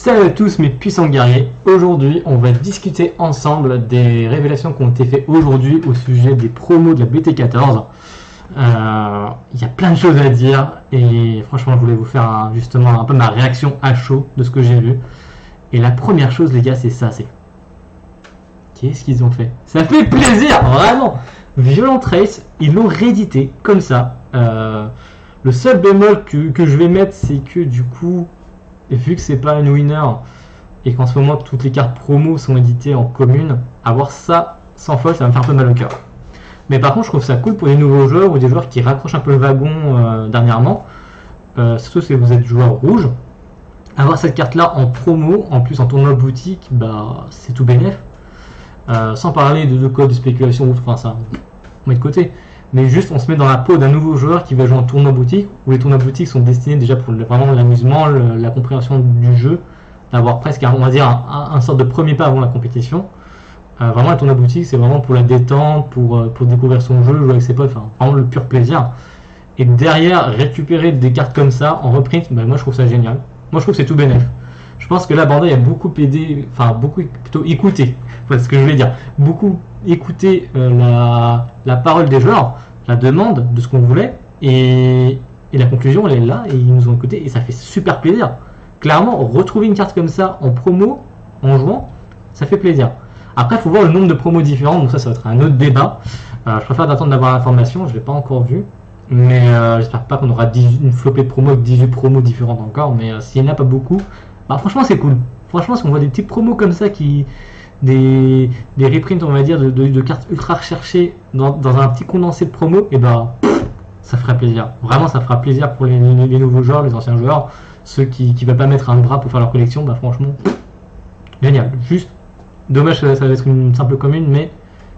Salut à tous mes puissants guerriers, aujourd'hui on va discuter ensemble des révélations qui ont été faites aujourd'hui au sujet des promos de la BT14. Il y a plein de choses à dire et franchement je voulais vous faire justement un peu ma réaction à chaud de ce que j'ai vu. Et la première chose les gars c'est ça, c'est... Qu'est-ce qu'ils ont fait? Ça fait plaisir, vraiment. Violent Trace, ils l'ont réédité comme ça. Le seul bémol que je vais mettre c'est que du coup... Et vu que c'est pas une winner et qu'en ce moment toutes les cartes promo sont éditées en commune, avoir ça sans folle, ça va me faire un peu mal au cœur. Mais par contre, je trouve ça cool pour les nouveaux joueurs ou des joueurs qui raccrochent un peu le wagon dernièrement, surtout si vous êtes joueur rouge. Avoir cette carte là en promo, en plus en tournoi boutique, bah c'est tout bénef. Sans parler de codes de spéculation, enfin ça, on met de côté. Mais juste on se met dans la peau d'un nouveau joueur qui va jouer en tournoi boutique, où les tournois boutiques sont destinés déjà pour vraiment l'amusement, la compréhension du jeu, d'avoir presque on va dire un sorte de premier pas avant la compétition. Vraiment le tournoi boutique c'est vraiment pour la détente, pour découvrir son jeu, jouer avec ses potes, enfin vraiment le pur plaisir. Et derrière récupérer des cartes comme ça en reprint, bah, moi je trouve ça génial. Moi je trouve que c'est tout bénef. Je pense que là Bandai a beaucoup aidé, enfin beaucoup plutôt écouté, c'est ce que je voulais dire, beaucoup écouté la parole des joueurs, la demande de ce qu'on voulait, et la conclusion elle est là, et ils nous ont écouté, et ça fait super plaisir. Clairement, retrouver une carte comme ça en promo, en jouant, ça fait plaisir. Après, il faut voir le nombre de promos différents, donc ça va être un autre débat. Je préfère d'attendre d'avoir l'information, je ne l'ai pas encore vu, mais j'espère pas qu'on aura une flopée de promos avec 18 promos différentes encore, mais s'il n'y en a pas beaucoup, bah franchement c'est cool. Franchement, si on voit des petites promos comme ça des reprints on va dire de cartes ultra recherchées dans un petit condensé de promo, et ben ça ferait plaisir. Vraiment ça fera plaisir pour les nouveaux joueurs, les anciens joueurs, ceux qui ne veulent pas mettre un bras pour faire leur collection, bah franchement génial. Juste dommage ça va être une simple commune, mais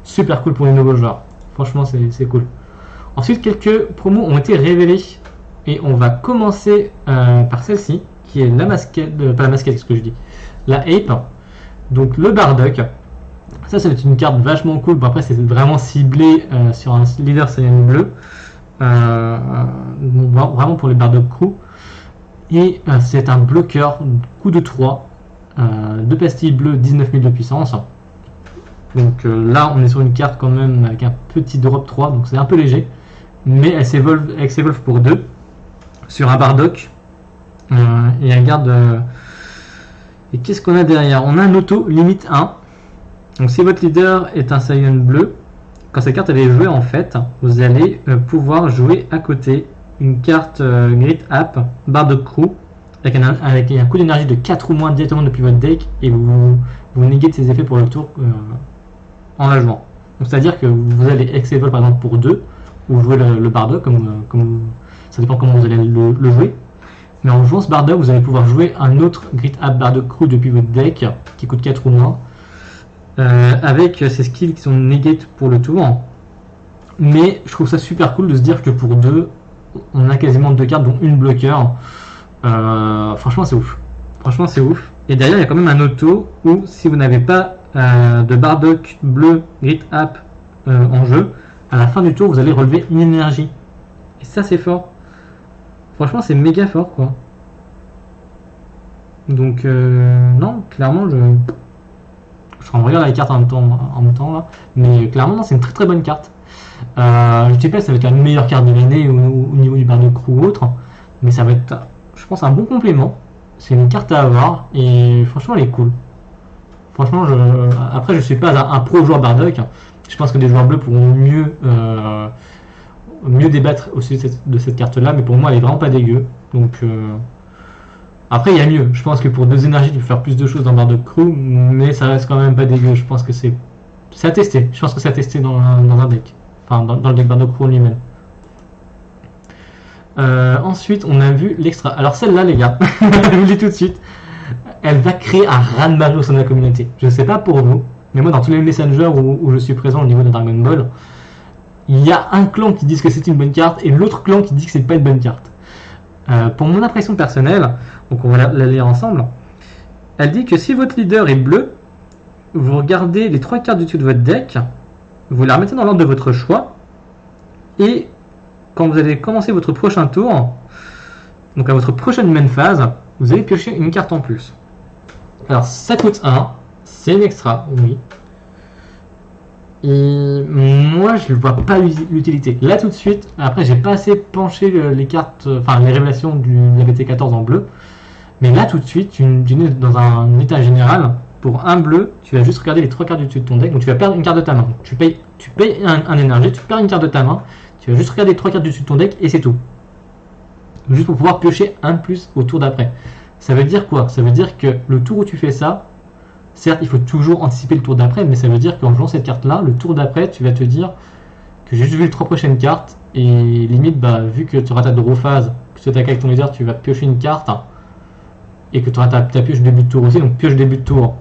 super cool pour les nouveaux joueurs. Franchement c'est cool. Ensuite quelques promos ont été révélés et on va commencer par celle-ci qui est la masquette, pas la masquette, c'est ce que je dis, la Ape. Donc le Bardock, ça c'est une carte vachement cool. Bon, après c'est vraiment ciblé sur un leader Saiyan bleu, vraiment pour les Bardock crew. Et c'est un bloqueur, coup de 3, 2 pastilles bleues, 19 000 de puissance. Donc là on est sur une carte quand même avec un petit drop 3, donc c'est un peu léger. Mais elle s'évolve pour 2 sur un Bardock. Et elle garde... Et qu'est-ce qu'on a derrière? On a un auto limite 1. Donc si votre leader est un Saiyan bleu, quand cette carte elle est jouée en fait, vous allez pouvoir jouer à côté une carte Grit App, Bardock Crew, avec un coût d'énergie de 4 ou moins directement depuis votre deck, et vous négez ses effets pour le tour en la jouant. Donc c'est à dire que vous allez X-Evolve par exemple pour 2, ou jouer le Bardock, comme ça dépend comment vous allez le jouer. Mais en jouant ce Bardock, vous allez pouvoir jouer un autre Grit App Bardock Crew depuis votre deck, qui coûte 4 ou moins, avec ses skills qui sont negate pour le tour. Mais je trouve ça super cool de se dire que pour 2, on a quasiment 2 cartes, dont une bloqueur. Franchement, c'est ouf. Franchement, c'est ouf. Et derrière, il y a quand même un auto où, si vous n'avez pas de Bardock bleu Grit App en jeu, à la fin du tour, vous allez relever une énergie. Et ça, c'est fort. Franchement, c'est méga fort, quoi. Donc, non, clairement, je regarde la carte en même temps là. Mais clairement, non, c'est une très très bonne carte. Je ne sais pas si ça va être la meilleure carte de l'année au niveau du Bardock Crew ou autre. Mais ça va être, je pense, un bon complément. C'est une carte à avoir. Et franchement, elle est cool. Franchement, après, je ne suis pas un pro joueur Bardock. Je pense que des joueurs bleus pourront mieux débattre aussi de cette carte là, mais pour moi elle est vraiment pas dégueu. Donc après il y a mieux, je pense que pour 2 énergies tu peux faire plus de choses dans Bardock Crew, mais ça reste quand même pas dégueu. Je pense que c'est à tester, je pense que c'est à tester dans un deck, enfin dans le deck Bardock Crew lui-même. Ensuite on a vu l'extra, alors celle-là les gars, je vous le dis tout de suite, elle va créer un raz-de-marée au sein de la communauté. Je sais pas pour vous, mais moi dans tous les messengers où je suis présent au niveau de Dragon Ball, il y a un clan qui dit que c'est une bonne carte et l'autre clan qui dit que c'est pas une bonne carte. Pour mon impression personnelle, donc on va la lire ensemble, elle dit que si votre leader est bleu, vous regardez les 3 cartes du dessus de votre deck, vous la remettez dans l'ordre de votre choix, et quand vous allez commencer votre prochain tour, donc à votre prochaine main phase, vous allez piocher une carte en plus. Alors ça coûte 1, c'est une extra, oui. Et moi je ne vois pas l'utilité. Là tout de suite, après j'ai pas assez penché les cartes, enfin les révélations de la BT14 en bleu. Mais là tout de suite, tu es dans un état général. Pour un bleu, tu vas juste regarder les 3 cartes du dessus de ton deck. Donc tu vas perdre une carte de ta main. Tu payes un énergie, tu perds une carte de ta main. Tu vas juste regarder les 3 cartes du dessus de ton deck et c'est tout. Juste pour pouvoir piocher un plus au tour d'après. Ça veut dire quoi? Ça veut dire que le tour où tu fais ça, certes il faut toujours anticiper le tour d'après, mais ça veut dire qu'en jouant cette carte là, le tour d'après tu vas te dire que j'ai juste vu les 3 prochaines cartes et limite vu que tu auras ta draw phase, que tu attaques avec ton leader, tu vas piocher une carte et que tu auras ta pioche début de tour aussi, donc pioche début de tour,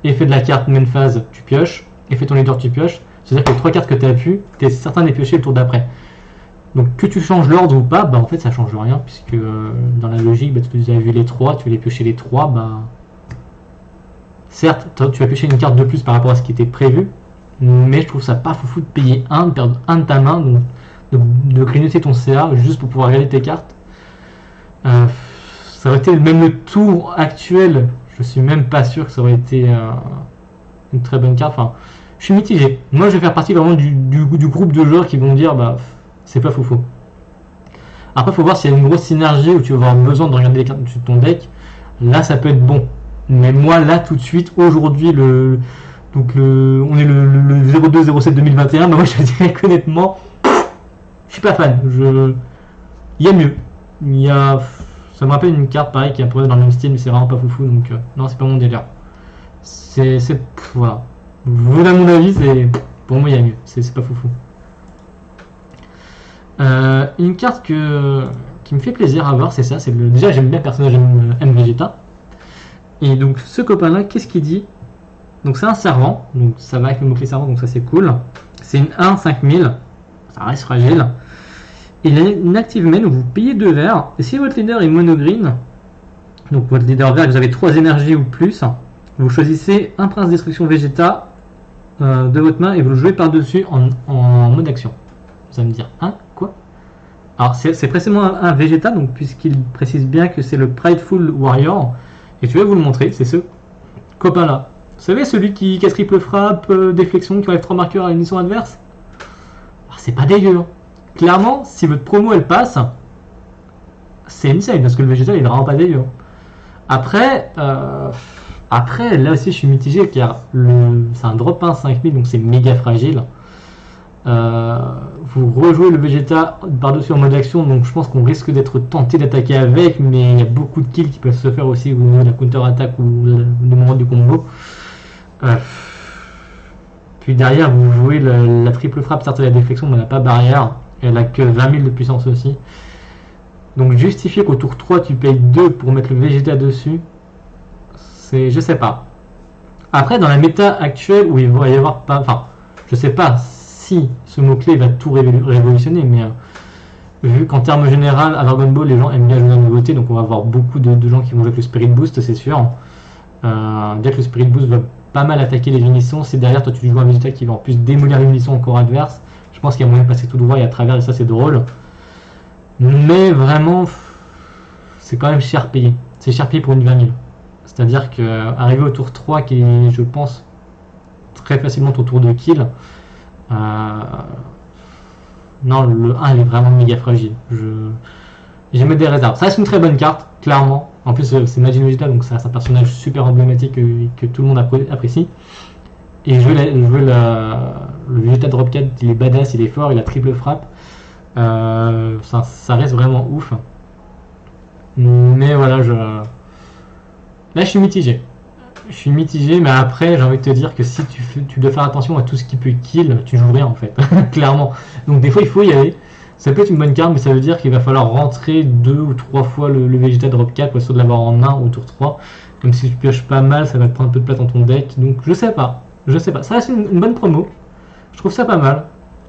effet de la carte main phase, tu pioches, effet ton leader tu pioches, c'est-à-dire que les 3 cartes que tu as pu, tu es certain de les piocher le tour d'après. Donc que tu changes l'ordre ou pas, en fait ça change rien, puisque dans la logique, tu as vu les 3, tu vas les piocher les 3, certes tu vas piocher une carte de plus par rapport à ce qui était prévu, mais je trouve ça pas foufou de payer 1, de perdre 1 de ta main, donc de grignoter ton CA juste pour pouvoir regarder tes cartes. Ça aurait été même le tour actuel, je suis même pas sûr que ça aurait été une très bonne carte. Enfin, je suis mitigé. Moi, je vais faire partie vraiment du groupe de joueurs qui vont dire c'est pas foufou. Après, il faut voir s'il y a une grosse synergie où tu vas avoir besoin de regarder les cartes dessus de ton deck. Là, ça peut être bon. Mais moi, là, tout de suite, aujourd'hui, on est le 02-07-2021. Moi, je dirais qu'honnêtement, je suis pas fan. Il y a mieux. Ça me rappelle une carte pareil qui est un peu dans le même style, mais c'est vraiment pas foufou. Donc, non, c'est pas mon délire. Voilà. Voilà mon avis, pour moi, il y a mieux. C'est pas foufou. Une carte qui me fait plaisir à voir, c'est ça. Déjà, j'aime bien le personnage M Vegeta. Et donc, ce copain-là, qu'est-ce qu'il dit? Donc, c'est un servant. Donc, ça va avec le mot-clé servant, donc ça, c'est cool. C'est une 1-5000. Ça reste fragile. Il a une active main, donc vous payez 2 verts. Et si votre leader est mono-green, donc votre leader vert, vous avez 3 énergies ou plus, vous choisissez un prince destruction Vegeta de votre main et vous le jouez par-dessus en mode action. Vous allez me dire, quoi? Alors c'est précisément un Vegeta, donc puisqu'il précise bien que c'est le Prideful Warrior, et je vais vous le montrer, c'est ce copain-là. Vous savez, celui qui a triple frappe, déflexion, qui enlève 3 marqueurs à une mission adverse? Alors, c'est pas dégueu. Clairement, si votre promo elle passe, c'est insane, parce que le Vegeta il est vraiment pas dégueu. Après, là aussi je suis mitigé, car c'est un drop 1 5000, donc c'est méga fragile. Vous rejouez le Vegeta par-dessus en mode action, donc je pense qu'on risque d'être tenté d'attaquer avec, mais il y a beaucoup de kills qui peuvent se faire aussi au niveau de la counter-attaque ou du moment du combo. Puis derrière, vous jouez la triple frappe, certes la déflexion, mais elle n'a pas barrière, elle a que 20 000 de puissance aussi. Donc justifier qu'au tour 3 tu payes 2 pour mettre le Vegeta dessus, je sais pas. Après, dans la méta actuelle où il va y avoir pas, enfin, je sais pas si ce mot-clé va tout révolutionner, mais vu qu'en termes général, à Dragon Ball, les gens aiment bien jouer la nouveauté, donc on va avoir beaucoup de gens qui vont jouer avec le Spirit Boost, c'est sûr. Bien que le Spirit Boost va pas mal attaquer les munitions, c'est derrière, toi tu joues un Vegeta qui va en plus démolir les munitions au corps adverse. Je pense qu'il y a moyen de passer tout droit et à travers, et ça c'est drôle. Mais vraiment, c'est quand même cher payé. C'est cher payé pour une 20 000. C'est-à-dire qu'arriver au tour 3, qui est, je pense, très facilement ton tour de kill, non, le 1 il est vraiment méga fragile. J'ai mis des réserves. Ça reste une très bonne carte, clairement. En plus, c'est Majin Vegeta, donc c'est un personnage super emblématique que tout le monde apprécie. Et le Vegeta Drop 4, il est badass, il est fort, il a triple frappe. Ça reste vraiment ouf. Mais voilà, là je suis mitigé. Je suis mitigé, mais après j'ai envie de te dire que si tu dois faire attention à tout ce qui peut kill, tu joues rien en fait, clairement. Donc des fois il faut y aller. Ça peut être une bonne carte, mais ça veut dire qu'il va falloir rentrer 2 ou 3 fois le Vegeta Drop 4 pour essayer de l'avoir en 1 au tour 3. Comme si tu pioches pas mal, ça va te prendre un peu de place dans ton deck. Donc je sais pas. Ça reste une bonne promo. Je trouve ça pas mal.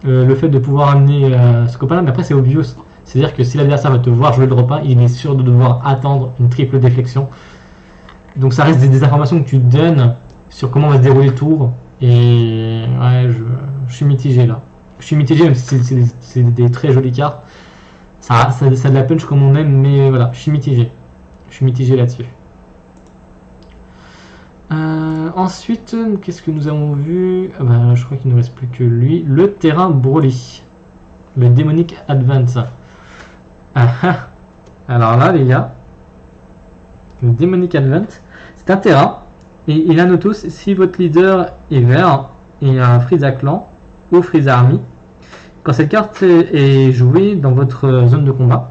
Le fait de pouvoir amener ce copain là, mais après c'est obvious. C'est-à-dire que si l'adversaire va te voir jouer le drop 1, il est sûr de devoir attendre une triple déflexion. Donc ça reste des informations que tu donnes sur comment va se dérouler le tour. Et ouais, je suis mitigé là. Je suis mitigé même si c'est des très jolies cartes. Ça a de la punch comme on aime, mais voilà, je suis mitigé. Je suis mitigé là-dessus. Ensuite, qu'est-ce que nous avons vu? Je crois qu'il ne nous reste plus que lui. Le terrain Broly. Le Demonic Advance. Alors là, les gars, le Demonic Advance, c'est un terrain. Et il a un auto si votre leader est vert et un Frieza Clan ou Frieza Army. Quand cette carte est jouée dans votre zone de combat,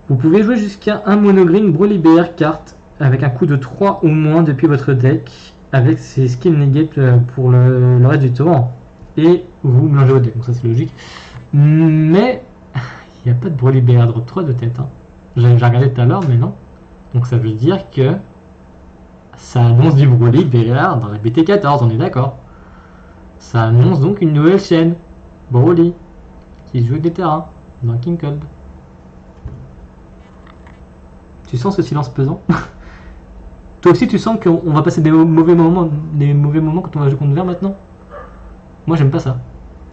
vous pouvez jouer jusqu'à un monogreen Broly BR carte avec un coût de 3 ou moins depuis votre deck avec ses skills negate pour le reste du tour et vous mélangez votre deck, donc ça c'est logique. Mais il n'y a pas de Broly BR drop 3 de tête. Hein. J'ai regardé tout à l'heure, mais non. Donc ça veut dire que ça annonce du Broly BR dans la BT14, on est d'accord. Ça annonce donc une nouvelle chaîne, Broly, qui joue avec des terrains dans King Cold. Tu sens ce silence pesant? Toi aussi tu sens qu'on va passer des mauvais moments quand on va jouer contre vert maintenant? Moi j'aime pas ça.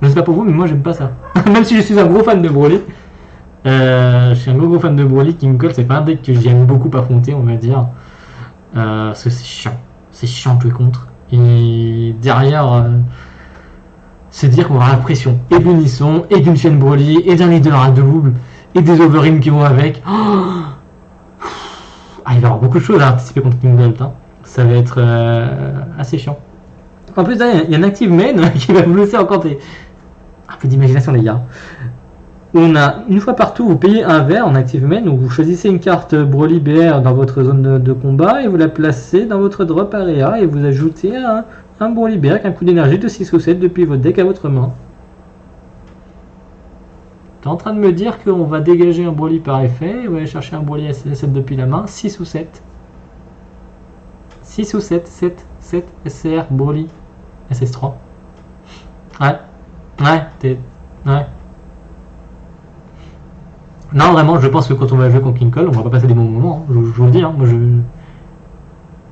Je sais pas pour vous, mais moi j'aime pas ça. Même si je suis un gros fan de Broly. Je suis un gros fan de Broly. King Cold c'est pas un deck que j'aime beaucoup affronter, on va dire. Parce que c'est chiant. C'est chiant de jouer contre. Et derrière, c'est dire qu'on va avoir la pression et de l'unisson, et d'une chaîne Broly, et d'un leader à double, et des overhim qui vont avec. Il va y avoir beaucoup de choses à anticiper contre King Cold. Hein. Ça va être assez chiant. En plus, il y a un active main qui va vous laisser encore un peu d'imagination, les gars. On a une fois partout, vous payez un vert en active main, où vous choisissez une carte Broly BR dans votre zone de combat et vous la placez dans votre drop area et vous ajoutez un Broly BR avec un coup d'énergie de 6 ou 7 depuis votre deck à votre main. T'es en train de me dire qu'on va dégager un Broly par effet et on va aller chercher un Broly SS7 depuis la main, 6 ou 7. 6 ou 7, 7 SCR Broly SS3. Ouais, Non, vraiment, je pense que quand on va jouer contre King Cold, on va pas passer des bons moments. Hein. Je vous le dis, hein.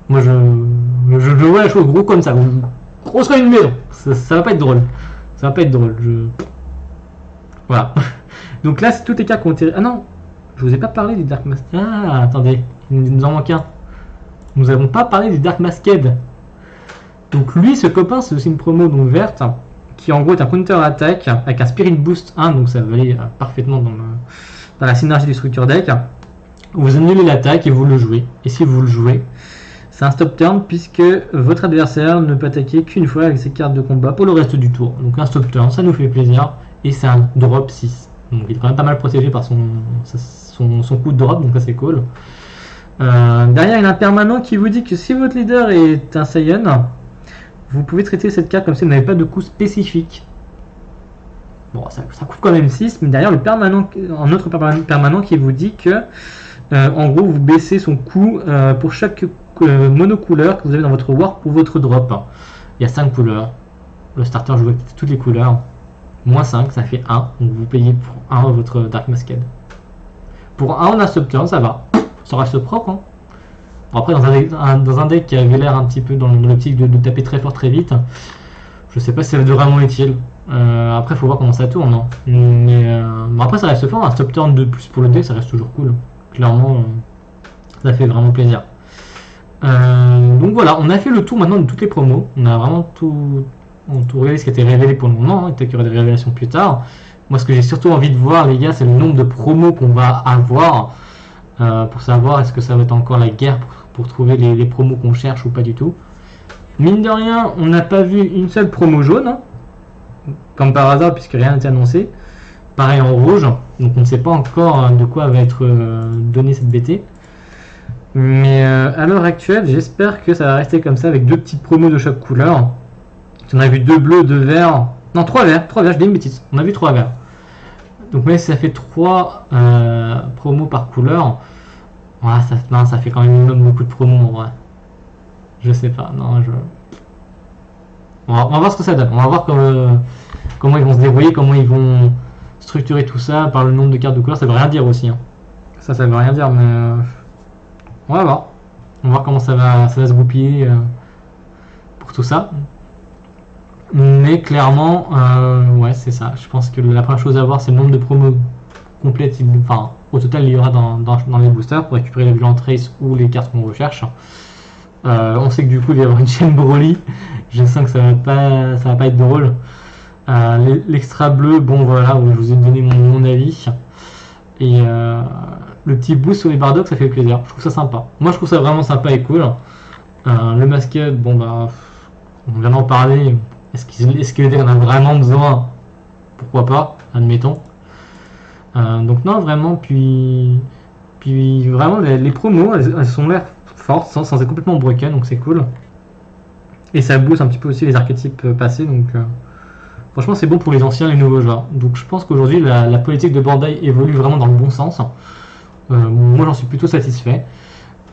Moi, je vois la chose gros comme ça. Grosse comme une maison. Ça va pas être drôle. Ça va pas être drôle. Voilà. Donc là, c'est tous les cas qui ont été. Ah non, je vous ai pas parlé du Dark Masked. Ah, attendez, il nous en manque un. Nous avons pas parlé du Dark Masked. Donc lui, ce copain, c'est aussi une promo donc verte, qui en gros est un counter-attack avec un Spirit Boost 1, donc ça va aller parfaitement dans la synergie du structure deck. Vous annulez l'attaque et vous le jouez. Et si vous le jouez, c'est un stop turn puisque votre adversaire ne peut attaquer qu'une fois avec ses cartes de combat pour le reste du tour. Donc un stop turn, ça nous fait plaisir. Et c'est un drop 6. Donc il est quand même pas mal protégé par son coup de drop, donc ça c'est cool. Derrière, il y a un permanent qui vous dit que si votre leader est un Saiyan, vous pouvez traiter cette carte comme si vous n'avez pas de coup spécifique. Bon, ça coûte quand même 6, mais derrière, un autre permanent qui vous dit que, en gros, vous baissez son coût pour chaque monocouleur que vous avez dans votre warp ou votre drop. Il y a 5 couleurs. Le starter joue avec toutes les couleurs. Moins 5, ça fait 1. Donc vous payez pour 1 votre Dark Masked. Pour 1, on a Subturn, ça va. Ça reste propre. Hein. Bon, après, dans un deck qui avait l'air un petit peu dans l'optique de taper très fort très vite, je sais pas si ça va être vraiment utile. Après, il faut voir comment ça tourne. Hein. Mais après, ça reste fort. Un Subturn de plus pour le deck, ça reste toujours cool. Clairement, ça fait vraiment plaisir. Donc voilà, on a fait le tour maintenant de toutes les promos. On a vraiment tout regardé ce qui a été révélé pour le moment. Hein. Peut-être qu'il y aura des révélations plus tard. Moi, ce que j'ai surtout envie de voir, les gars, c'est le nombre de promos qu'on va avoir. Pour savoir est-ce que ça va être encore la guerre pour trouver les promos qu'on cherche ou pas du tout. Mine de rien, on n'a pas vu une seule promo jaune, hein, comme par hasard puisque rien n'était annoncé. Pareil en rouge, donc on ne sait pas encore de quoi va être donnée cette BT. Mais à l'heure actuelle, j'espère que ça va rester comme ça avec 2 petites promos de chaque couleur. On a vu 2 bleus, 2 verts, non 3 verts, je dis une bêtise, on a vu 3 verts. Donc même si ça fait 3 promos par couleur, voilà, ça fait quand même beaucoup de promos en vrai. Je sais pas, non, on va voir ce que ça donne. On va voir comment ils vont se débrouiller, comment ils vont structurer tout ça par le nombre de cartes de couleur. Ça veut rien dire aussi. Hein. Ça veut rien dire, mais on va voir. On va voir comment ça va se goupiller pour tout ça. Mais clairement, ouais, c'est ça. Je pense que la première chose à voir, c'est le nombre de promos complètes. Enfin, au total, il y aura dans les boosters pour récupérer les Violent Trace ou les cartes qu'on recherche. On sait que du coup il va y avoir une chaîne Broly. Je sens que ça va pas être drôle. L'extra bleu, bon voilà, où je vous ai donné mon avis. Et le petit boost sur les Bardock, ça fait plaisir. Je trouve ça sympa. Moi je trouve ça vraiment sympa et cool. Le masquette, bon bah, on vient d'en parler. Est-ce que en a vraiment besoin? Pourquoi pas, admettons. Donc non, vraiment, puis vraiment les promos, elles sont l'air fortes sans être complètement broken, donc c'est cool. Et ça booste un petit peu aussi les archétypes passés, donc franchement c'est bon pour les anciens et les nouveaux joueurs. Donc je pense qu'aujourd'hui la politique de Bandai évolue vraiment dans le bon sens. Moi j'en suis plutôt satisfait.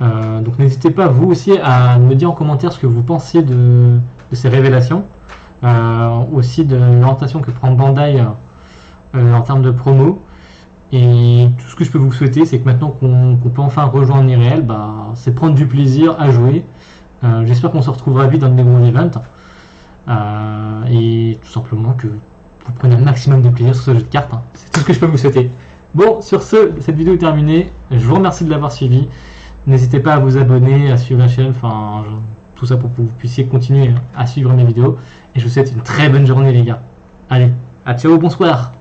Donc n'hésitez pas vous aussi à me dire en commentaire ce que vous pensiez de ces révélations. Aussi de l'orientation que prend Bandai en termes de promo. Et tout ce que je peux vous souhaiter, c'est que maintenant qu'on peut enfin rejoindre en IRL, bah, c'est prendre du plaisir à jouer. J'espère qu'on se retrouvera vite dans de gros events. Et tout simplement que vous preniez un maximum de plaisir sur ce jeu de cartes. C'est tout ce que je peux vous souhaiter. Bon, sur ce, cette vidéo est terminée. Je vous remercie de l'avoir suivi. N'hésitez pas à vous abonner, à suivre la chaîne, tout ça pour que vous puissiez continuer à suivre mes vidéos. Et je vous souhaite une très bonne journée les gars. Allez, à ciao, bonsoir.